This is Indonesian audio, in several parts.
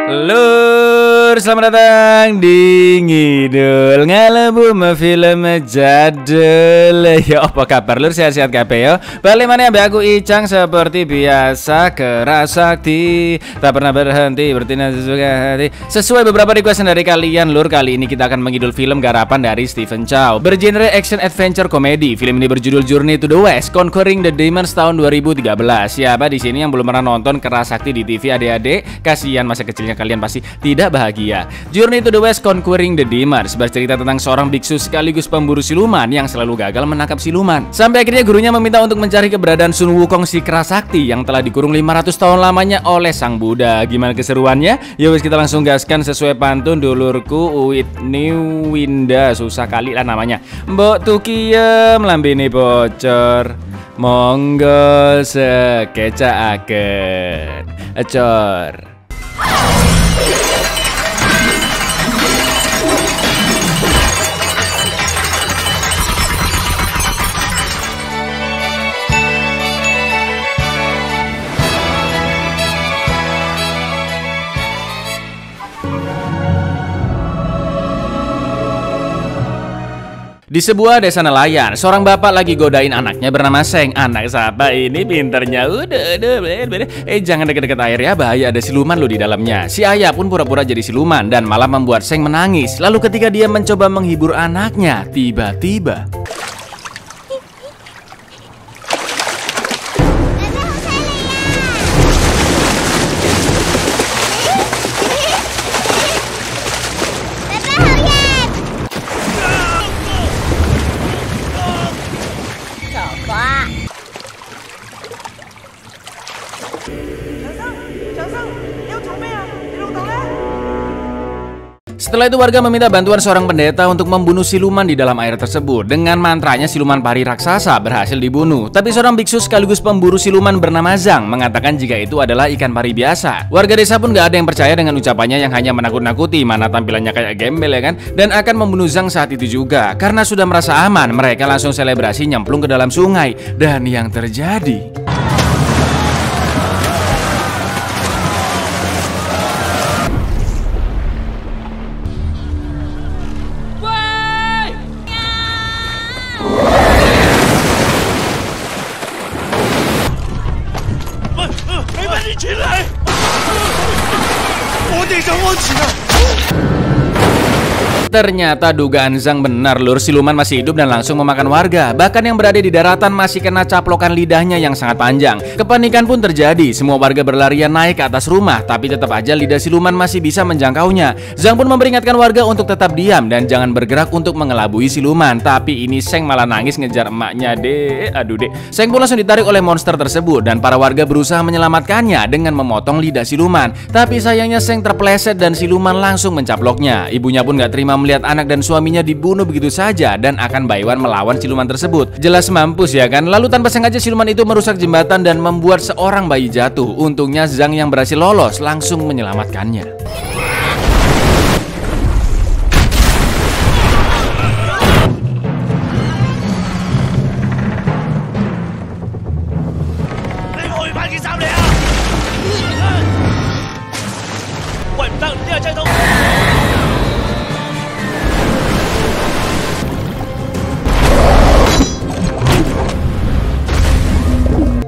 Lur, selamat datang di Ngidul Ngalebu film jadul. Ya apa kabar lur, sehat-sehat kabeh ya. Balik mana ambek aku Icang seperti biasa, keras sakti, tak pernah berhenti bertindak sesuka hati. Sesuai beberapa request dari kalian lur, kali ini kita akan mengidul film garapan dari Stephen Chow bergenre action adventure komedi. Film ini berjudul Journey to the West Conquering the Demons tahun 2013. Siapa di sini yang belum pernah nonton keras sakti di TV adik-adik? Kasihan masa kecilnya kalian pasti tidak bahagia. Journey to the West Conquering the Demons bercerita tentang seorang biksu sekaligus pemburu siluman yang selalu gagal menangkap siluman. Sampai akhirnya gurunya meminta untuk mencari keberadaan Sun Wukong si keras sakti yang telah dikurung 500 tahun lamanya oleh sang Buddha. Gimana keseruannya? Ya wis kita langsung gaskan sesuai pantun dulurku Whitney Winda. Susah kali lah namanya. Mbok tukiem lambene bocor. Monggo sekecaaken. Ecor. Di sebuah desa nelayan, seorang bapak lagi godain anaknya bernama Seng. Anak siapa ini pinternya? Jangan deket-deket air ya, bahaya ada siluman lo di dalamnya. Si ayah pun pura-pura jadi siluman dan malah membuat Seng menangis. Lalu ketika dia mencoba menghibur anaknya, tiba-tiba setelah itu warga meminta bantuan seorang pendeta untuk membunuh siluman di dalam air tersebut. Dengan mantranya siluman pari raksasa berhasil dibunuh. Tapi seorang biksu sekaligus pemburu siluman bernama Zhang mengatakan jika itu adalah ikan pari biasa. Warga desa pun gak ada yang percaya dengan ucapannya yang hanya menakut-nakuti, mana tampilannya kayak gembel ya kan, dan akan membunuh Zhang saat itu juga. Karena sudah merasa aman, mereka langsung selebrasi nyemplung ke dalam sungai. Dan yang terjadi ternyata dugaan Zhang benar lur, siluman masih hidup dan langsung memakan warga. Bahkan yang berada di daratan masih kena caplokan lidahnya yang sangat panjang. Kepanikan pun terjadi, semua warga berlarian naik ke atas rumah, tapi tetap aja lidah siluman masih bisa menjangkaunya. Zhang pun memperingatkan warga untuk tetap diam dan jangan bergerak untuk mengelabui siluman. Tapi ini Seng malah nangis ngejar emaknya deh. Aduh deh. Seng pun langsung ditarik oleh monster tersebut dan para warga berusaha menyelamatkannya dengan memotong lidah siluman. Tapi sayangnya Seng terpeleset dan siluman langsung mencaploknya. Ibunya pun gak terima melihat anak dan suaminya dibunuh begitu saja dan akan by one melawan siluman tersebut. Jelas mampus ya kan. Lalu tanpa sengaja siluman itu merusak jembatan dan membuat seorang bayi jatuh. Untungnya Zhang yang berhasil lolos langsung menyelamatkannya.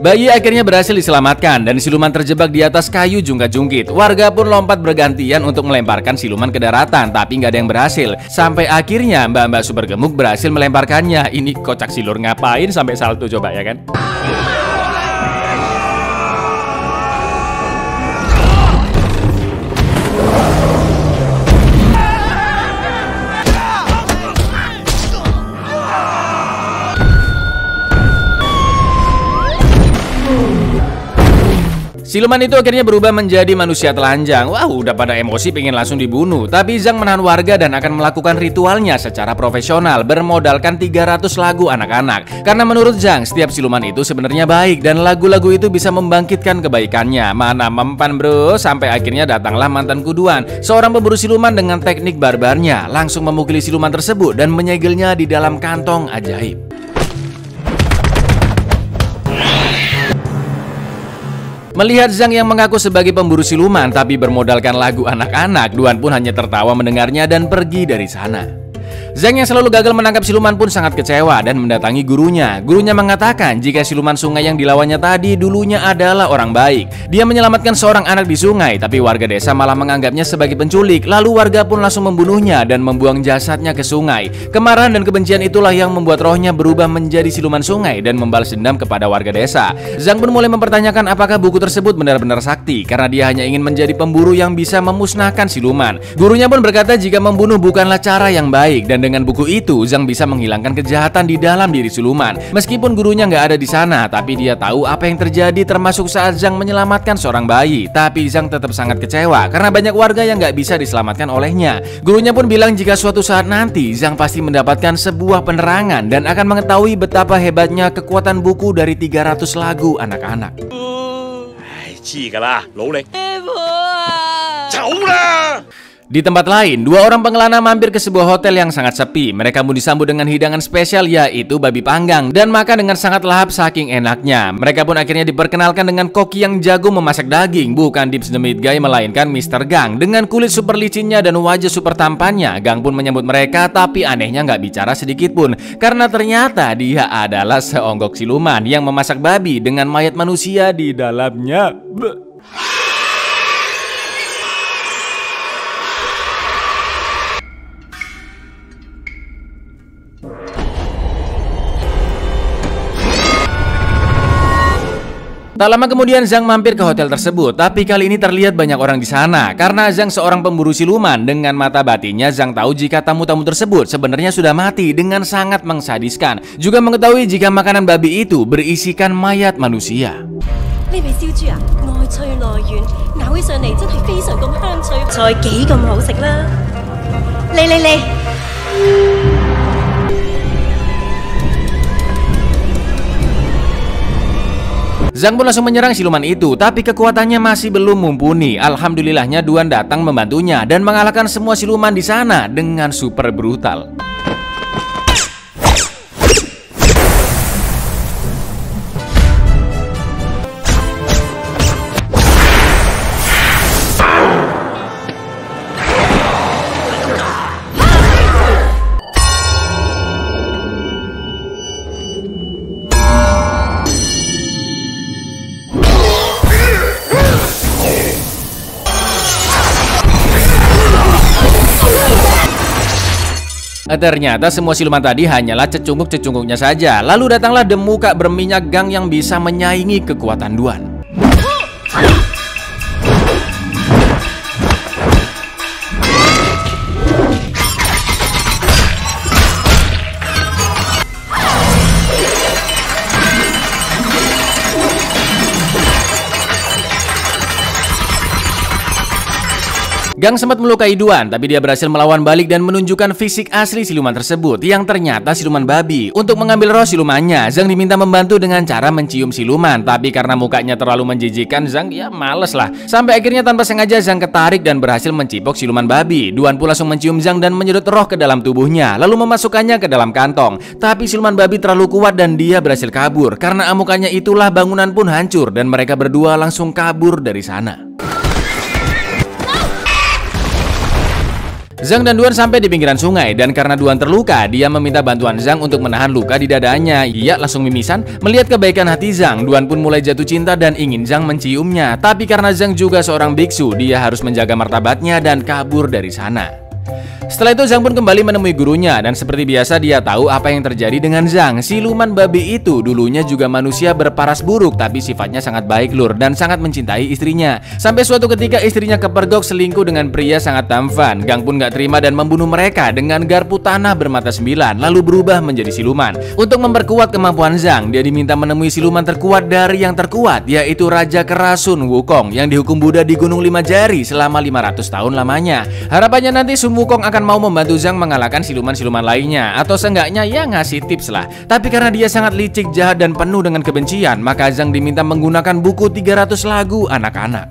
Bayi akhirnya berhasil diselamatkan dan siluman terjebak di atas kayu jungkat-jungkit. Warga pun lompat bergantian untuk melemparkan siluman ke daratan, tapi nggak ada yang berhasil. Sampai akhirnya mbak-mbak super gemuk berhasil melemparkannya. Ini kocak silur ngapain sampai salto coba ya kan? Siluman itu akhirnya berubah menjadi manusia telanjang. Wow, udah pada emosi pengen langsung dibunuh. Tapi Zhang menahan warga dan akan melakukan ritualnya secara profesional bermodalkan 300 lagu anak-anak. Karena menurut Zhang, setiap siluman itu sebenarnya baik dan lagu-lagu itu bisa membangkitkan kebaikannya. Mana mempan bro, sampai akhirnya datanglah mantan kuduan, seorang pemburu siluman dengan teknik barbarnya, langsung memukuli siluman tersebut dan menyegelnya di dalam kantong ajaib. Melihat Zhang yang mengaku sebagai pemburu siluman tapi bermodalkan lagu anak-anak, Duan pun hanya tertawa mendengarnya dan pergi dari sana. Zhang yang selalu gagal menangkap siluman pun sangat kecewa dan mendatangi gurunya. Gurunya mengatakan jika siluman sungai yang dilawannya tadi dulunya adalah orang baik. Dia menyelamatkan seorang anak di sungai, tapi warga desa malah menganggapnya sebagai penculik. Lalu warga pun langsung membunuhnya dan membuang jasadnya ke sungai. Kemarahan dan kebencian itulah yang membuat rohnya berubah menjadi siluman sungai dan membalas dendam kepada warga desa. Zhang pun mulai mempertanyakan apakah buku tersebut benar-benar sakti, karena dia hanya ingin menjadi pemburu yang bisa memusnahkan siluman. Gurunya pun berkata jika membunuh bukanlah cara yang baik, dan dengan buku itu Zhang bisa menghilangkan kejahatan di dalam diri siluman. Meskipun gurunya nggak ada di sana, tapi dia tahu apa yang terjadi, termasuk saat Zhang menyelamatkan seorang bayi. Tapi Zhang tetap sangat kecewa karena banyak warga yang nggak bisa diselamatkan olehnya. Gurunya pun bilang jika suatu saat nanti Zhang pasti mendapatkan sebuah penerangan dan akan mengetahui betapa hebatnya kekuatan buku dari 300 lagu anak-anak. Di tempat lain, dua orang pengelana mampir ke sebuah hotel yang sangat sepi. Mereka pun disambut dengan hidangan spesial, yaitu babi panggang, dan makan dengan sangat lahap saking enaknya. Mereka pun akhirnya diperkenalkan dengan koki yang jago memasak daging. Bukan Dips the Meat Guy, melainkan Mr. Gang. Dengan kulit super licinnya dan wajah super tampannya, Gang pun menyambut mereka, tapi anehnya nggak bicara sedikit pun. Karena ternyata dia adalah seonggok siluman yang memasak babi dengan mayat manusia di dalamnya. Tak lama kemudian Zhang mampir ke hotel tersebut, tapi kali ini terlihat banyak orang di sana. Karena Zhang seorang pemburu siluman, dengan mata batinnya Zhang tahu jika tamu-tamu tersebut sebenarnya sudah mati dengan sangat mengsadiskan. Juga mengetahui jika makanan babi itu berisikan mayat manusia. Zhang pun langsung menyerang siluman itu, tapi kekuatannya masih belum mumpuni. Alhamdulillahnya Duan datang membantunya dan mengalahkan semua siluman di sana dengan super brutal. Ternyata semua siluman tadi hanyalah cecunguk-cecunguknya saja. Lalu datanglah Demuka berminyak Gang yang bisa menyaingi kekuatan Duan. Gang sempat melukai Duan, tapi dia berhasil melawan balik dan menunjukkan fisik asli siluman tersebut, yang ternyata siluman babi. Untuk mengambil roh silumannya, Zhang diminta membantu dengan cara mencium siluman, tapi karena mukanya terlalu menjijikan, Zhang ya males lah. Sampai akhirnya tanpa sengaja Zhang ketarik dan berhasil mencipok siluman babi. Duan pun langsung mencium Zhang dan menyedot roh ke dalam tubuhnya, lalu memasukkannya ke dalam kantong. Tapi siluman babi terlalu kuat dan dia berhasil kabur. Karena amukannya itulah bangunan pun hancur dan mereka berdua langsung kabur dari sana. Zhang dan Duan sampai di pinggiran sungai, dan karena Duan terluka, dia meminta bantuan Zhang untuk menahan luka di dadanya. Ia langsung mimisan. Melihat kebaikan hati Zhang, Duan pun mulai jatuh cinta dan ingin Zhang menciumnya. Tapi karena Zhang juga seorang biksu, dia harus menjaga martabatnya dan kabur dari sana. Setelah itu Zhang pun kembali menemui gurunya, dan seperti biasa dia tahu apa yang terjadi dengan Zhang. Siluman babi itu dulunya juga manusia berparas buruk, tapi sifatnya sangat baik lur dan sangat mencintai istrinya. Sampai suatu ketika istrinya kepergok selingkuh dengan pria sangat tampan. Gang pun gak terima dan membunuh mereka dengan garpu tanah bermata 9, lalu berubah menjadi siluman. Untuk memperkuat kemampuan Zhang, dia diminta menemui siluman terkuat dari yang terkuat, yaitu Raja Kerasun Wukong yang dihukum Buddha di Gunung 5 Jari selama 500 tahun lamanya. Harapannya nanti Sun Wukong akan mau membantu Zhang mengalahkan siluman-siluman lainnya, atau seenggaknya ya ngasih tips lah. Tapi karena dia sangat licik, jahat dan penuh dengan kebencian, maka Zhang diminta menggunakan buku 300 lagu anak-anak.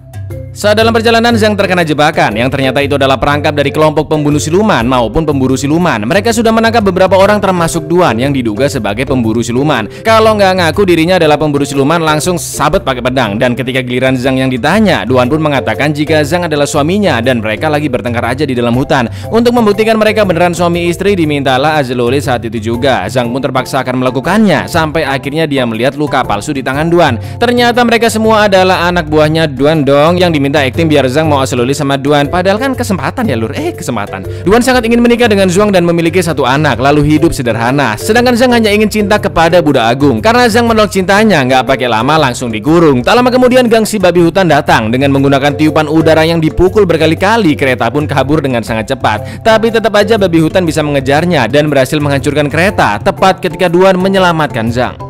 Saat dalam perjalanan, Zhang terkena jebakan yang ternyata itu adalah perangkap dari kelompok pembunuh siluman maupun pemburu siluman. Mereka sudah menangkap beberapa orang termasuk Duan yang diduga sebagai pemburu siluman. Kalau nggak ngaku dirinya adalah pemburu siluman, langsung sabet pakai pedang. Dan ketika giliran Zhang yang ditanya, Duan pun mengatakan jika Zhang adalah suaminya dan mereka lagi bertengkar aja di dalam hutan. Untuk membuktikan mereka beneran suami istri, dimintalah Azaluli saat itu juga. Zhang pun terpaksa akan melakukannya sampai akhirnya dia melihat luka palsu di tangan Duan. Ternyata mereka semua adalah anak buahnya Duan dong yang minta acting biar Zhang mau Azaluli sama Duan. Padahal kan kesempatan ya lur, kesempatan. Duan sangat ingin menikah dengan Zhuang dan memiliki satu anak, lalu hidup sederhana. Sedangkan Zhang hanya ingin cinta kepada Buddha Agung. Karena Zhang menolak cintanya, nggak pakai lama langsung digurung. Tak lama kemudian gang si babi hutan datang dengan menggunakan tiupan udara yang dipukul berkali-kali. Kereta pun kabur dengan sangat cepat. Tapi tetap aja babi hutan bisa mengejarnya dan berhasil menghancurkan kereta tepat ketika Duan menyelamatkan Zhang.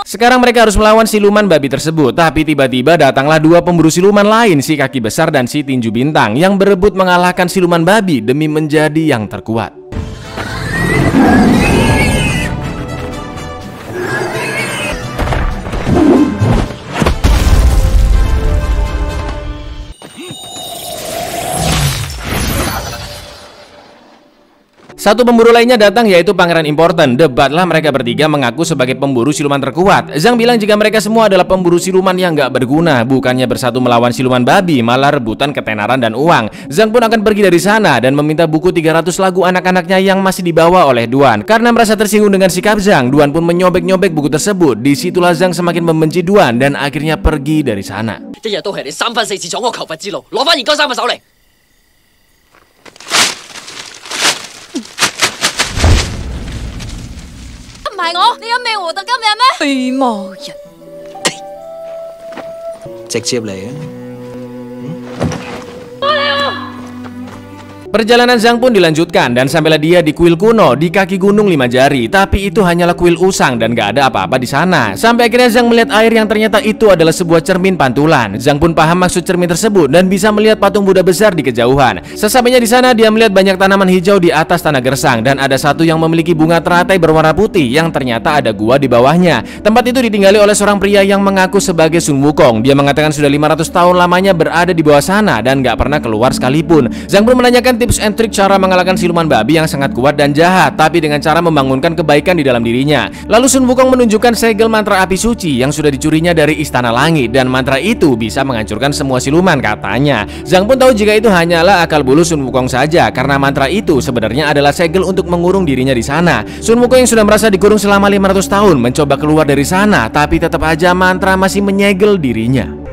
Sekarang mereka harus melawan siluman babi tersebut. Tapi tiba-tiba datanglah dua pemburu siluman lain, si kaki besar dan si tinju bintang, yang berebut mengalahkan siluman babi demi menjadi yang terkuat. Satu pemburu lainnya datang, yaitu Pangeran Important. Debatlah mereka bertiga mengaku sebagai pemburu siluman terkuat. Zhang bilang jika mereka semua adalah pemburu siluman yang gak berguna. Bukannya bersatu melawan siluman babi, malah rebutan ketenaran dan uang. Zhang pun akan pergi dari sana dan meminta buku 300 lagu anak-anaknya yang masih dibawa oleh Duan. Karena merasa tersinggung dengan sikap Zhang, Duan pun menyobek-nyobek buku tersebut. Disitulah Zhang semakin membenci Duan dan akhirnya pergi dari sana. Perjalanan Zhang pun dilanjutkan dan sampailah dia di kuil kuno di kaki gunung 5 jari. Tapi itu hanyalah kuil usang dan gak ada apa-apa di sana. Sampai akhirnya Zhang melihat air yang ternyata itu adalah sebuah cermin pantulan. Zhang pun paham maksud cermin tersebut dan bisa melihat patung Buddha besar di kejauhan. Sesampainya di sana dia melihat banyak tanaman hijau di atas tanah gersang dan ada satu yang memiliki bunga teratai berwarna putih yang ternyata ada gua di bawahnya. Tempat itu ditinggali oleh seorang pria yang mengaku sebagai Sun Wukong. Dia mengatakan sudah 500 tahun lamanya berada di bawah sana dan gak pernah keluar sekalipun. Zhang pun menanyakan tips and trik cara mengalahkan siluman babi yang sangat kuat dan jahat, tapi dengan cara membangunkan kebaikan di dalam dirinya. Lalu Sun Wukong menunjukkan segel mantra api suci yang sudah dicurinya dari Istana Langit, dan mantra itu bisa menghancurkan semua siluman katanya. Zhang pun tahu jika itu hanyalah akal bulu Sun Wukong saja, karena mantra itu sebenarnya adalah segel untuk mengurung dirinya di sana. Sun Wukong yang sudah merasa dikurung selama 500 tahun mencoba keluar dari sana, tapi tetap aja mantra masih menyegel dirinya.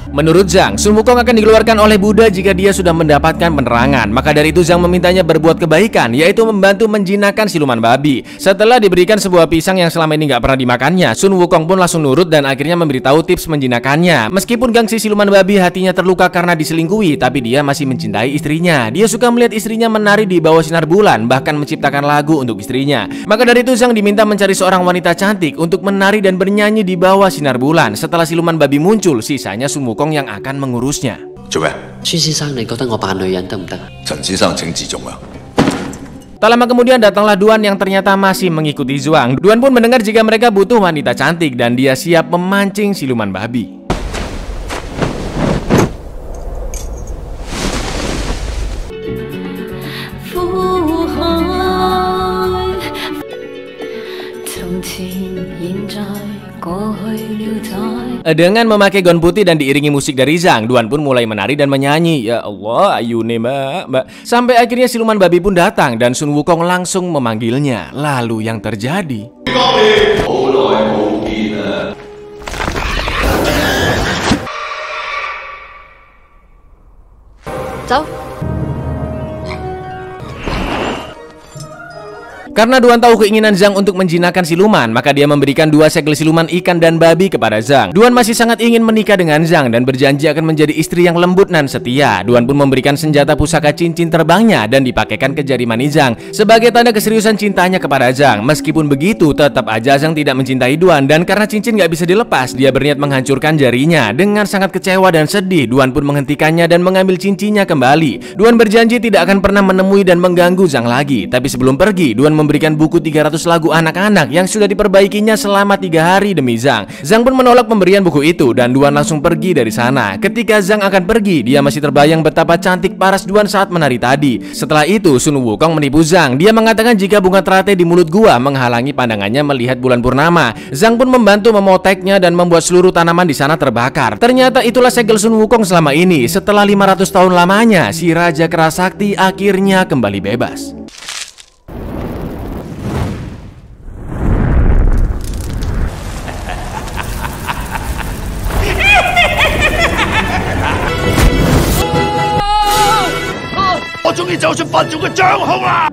Menurut Zhang, Sun Wukong akan dikeluarkan oleh Buddha jika dia sudah mendapatkan penerangan. Maka dari itu Zhang memintanya berbuat kebaikan, yaitu membantu menjinakkan siluman babi. Setelah diberikan sebuah pisang yang selama ini nggak pernah dimakannya, Sun Wukong pun langsung nurut dan akhirnya memberitahu tips menjinakkannya. Meskipun gangsi siluman babi hatinya terluka karena diselingkuhi, tapi dia masih mencintai istrinya. Dia suka melihat istrinya menari di bawah sinar bulan, bahkan menciptakan lagu untuk istrinya. Maka dari itu Zhang diminta mencari seorang wanita cantik untuk menari dan bernyanyi di bawah sinar bulan. Setelah siluman babi muncul, sisanya Sun Wukong yang akan mengurusnya. Coba. Tak lama kemudian datanglah Duan yang ternyata masih mengikuti Zhuang. Duan pun mendengar jika mereka butuh wanita cantik dan dia siap memancing siluman babi. Dengan memakai gaun putih dan diiringi musik dari Zhang, Duan pun mulai menari dan menyanyi. Ya Allah, ayune mbak. Sampai akhirnya siluman babi pun datang dan Sun Wukong langsung memanggilnya. Lalu yang terjadi, Karena Duan tahu keinginan Zhang untuk menjinakkan siluman, maka dia memberikan 2 segel siluman ikan dan babi kepada Zhang. Duan masih sangat ingin menikah dengan Zhang dan berjanji akan menjadi istri yang lembut dan setia. Duan pun memberikan senjata pusaka cincin terbangnya dan dipakaikan ke jari manis Zhang sebagai tanda keseriusan cintanya kepada Zhang. Meskipun begitu, tetap aja Zhang tidak mencintai Duan, dan karena cincin gak bisa dilepas, dia berniat menghancurkan jarinya. Dengan sangat kecewa dan sedih, Duan pun menghentikannya dan mengambil cincinnya kembali. Duan berjanji tidak akan pernah menemui dan mengganggu Zhang lagi. Tapi sebelum pergi, Duan memberikan buku 300 lagu anak-anak yang sudah diperbaikinya selama 3 hari demi Zhang. Zhang pun menolak pemberian buku itu dan Duan langsung pergi dari sana. Ketika Zhang akan pergi, dia masih terbayang betapa cantik paras Duan saat menari tadi. Setelah itu, Sun Wukong menipu Zhang. Dia mengatakan jika bunga teratai di mulut gua menghalangi pandangannya melihat bulan purnama. Zhang pun membantu memoteknya dan membuat seluruh tanaman di sana terbakar. Ternyata itulah segel Sun Wukong selama ini. Setelah 500 tahun lamanya, si Raja Keras Sakti akhirnya kembali bebas.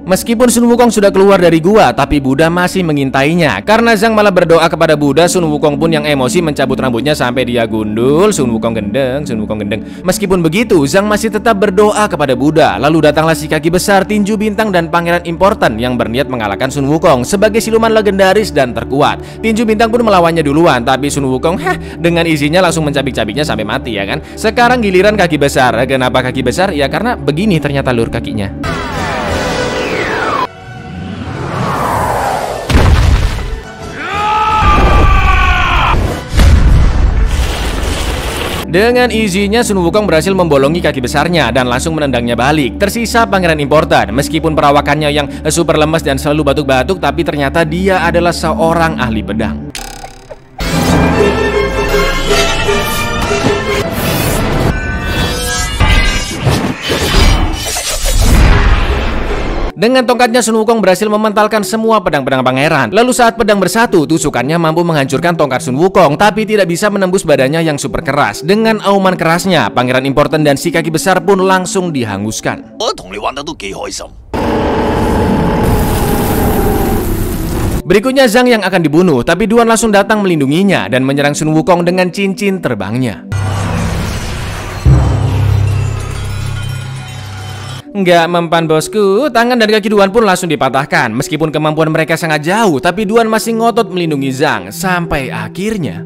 Meskipun Sun Wukong sudah keluar dari gua, tapi Buddha masih mengintainya. Karena Zhang malah berdoa kepada Buddha, Sun Wukong pun yang emosi mencabut rambutnya sampai dia gundul. Sun Wukong gendeng, Sun Wukong gendeng. Meskipun begitu, Zhang masih tetap berdoa kepada Buddha. Lalu datanglah si kaki besar, tinju bintang, dan pangeran important yang berniat mengalahkan Sun Wukong sebagai siluman legendaris dan terkuat. Tinju bintang pun melawannya duluan, tapi Sun Wukong dengan izinnya langsung mencabik-cabiknya sampai mati, ya kan. Sekarang giliran kaki besar. Kenapa kaki besar? Ya karena begini ternyata lur kakinya. Dengan izinnya, Sun Wukong berhasil membolongi kaki besarnya dan langsung menendangnya balik. Tersisa pangeran important. Meskipun perawakannya yang super lemes dan selalu batuk-batuk, tapi ternyata dia adalah seorang ahli pedang. Dengan tongkatnya, Sun Wukong berhasil mementalkan semua pedang-pedang pangeran. Lalu saat pedang bersatu, tusukannya mampu menghancurkan tongkat Sun Wukong, tapi tidak bisa menembus badannya yang super keras. Dengan auman kerasnya, pangeran important dan si kaki besar pun langsung dihanguskan. Berikutnya Zhang yang akan dibunuh, tapi Duan langsung datang melindunginya dan menyerang Sun Wukong dengan cincin terbangnya. Nggak mempan bosku, tangan dan kaki Duan pun langsung dipatahkan. Meskipun kemampuan mereka sangat jauh, tapi Duan masih ngotot melindungi Zhang. Sampai akhirnya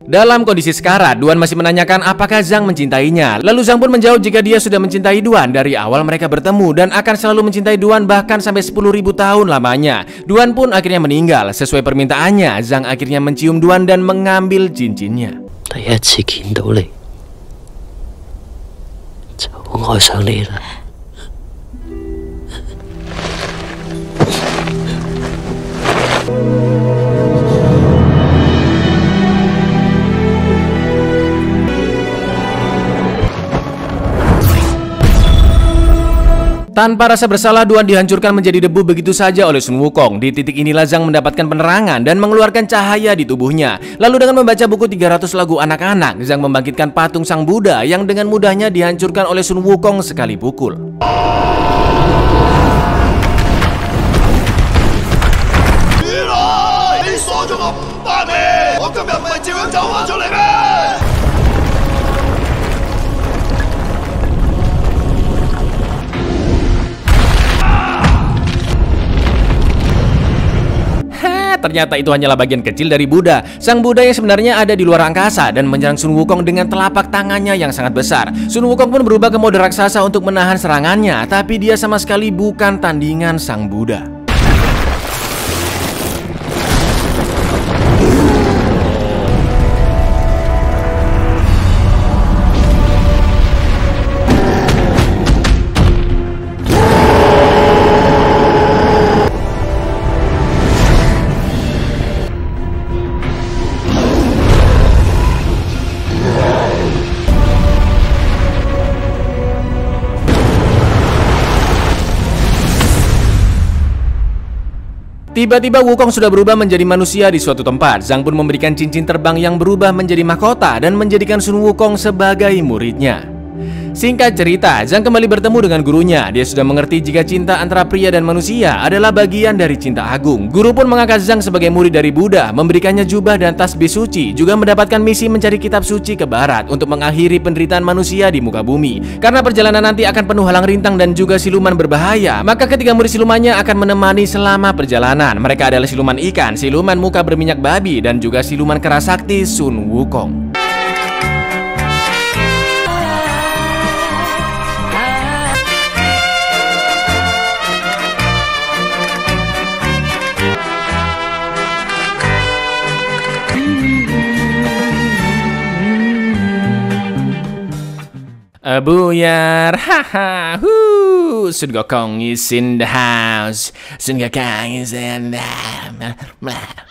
dalam kondisi sekarat, Duan masih menanyakan apakah Zhang mencintainya. Lalu Zhang pun menjawab jika dia sudah mencintai Duan dari awal mereka bertemu dan akan selalu mencintai Duan bahkan sampai 10.000 tahun lamanya. Duan pun akhirnya meninggal. Sesuai permintaannya, Zhang akhirnya mencium Duan dan mengambil cincinnya. 第一次見到你，就愛上你啦。 Tanpa rasa bersalah, Duan dihancurkan menjadi debu begitu saja oleh Sun Wukong. Di titik inilah Zhang mendapatkan penerangan dan mengeluarkan cahaya di tubuhnya. Lalu dengan membaca buku 300 lagu anak-anak, Zhang membangkitkan patung Sang Buddha yang dengan mudahnya dihancurkan oleh Sun Wukong sekali pukul. Ternyata itu hanyalah bagian kecil dari Buddha. Sang Buddha yang sebenarnya ada di luar angkasa dan menyerang Sun Wukong dengan telapak tangannya yang sangat besar. Sun Wukong pun berubah ke mode raksasa untuk menahan serangannya, tapi dia sama sekali bukan tandingan Sang Buddha. Tiba-tiba Wukong sudah berubah menjadi manusia di suatu tempat. Zhang pun memberikan cincin terbang yang berubah menjadi mahkota dan menjadikan Sun Wukong sebagai muridnya. Singkat cerita, Zhang kembali bertemu dengan gurunya. Dia sudah mengerti jika cinta antara pria dan manusia adalah bagian dari cinta agung. Guru pun mengangkat Zhang sebagai murid dari Buddha, memberikannya jubah dan tasbih suci, juga mendapatkan misi mencari kitab suci ke barat untuk mengakhiri penderitaan manusia di muka bumi. Karena perjalanan nanti akan penuh halang rintang dan juga siluman berbahaya, maka ketiga murid silumannya akan menemani selama perjalanan. Mereka adalah siluman ikan, siluman muka berminyak babi, dan juga siluman kera sakti Sun Wukong. Buyar, haha, Sun Gokong is in the house. Sun Gokong is in the house.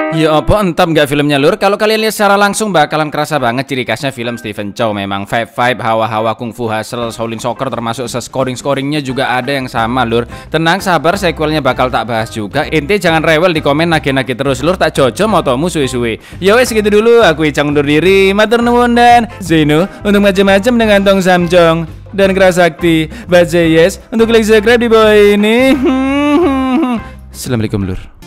Ya apa entah nggak filmnya lur. Kalau kalian lihat secara langsung bakalan kerasa banget ciri khasnya film Stephen Chow. Memang vibe hawa-hawa kungfu hustle, Shaolin Soccer, termasuk scoring-scoringnya juga ada yang sama lur. Tenang sabar, sequelnya bakal tak bahas juga. Inti jangan rewel di komen nage-nage terus lur, tak jojo motomu suwe-suwe. Ya wes segitu dulu, aku Icang undur diri. Matur nuwun dan Zeno untuk macam-macam dengan Tong Samjong dan Kerasakti. Baca yes untuk klik subscribe di bawah ini. Assalamualaikum lur.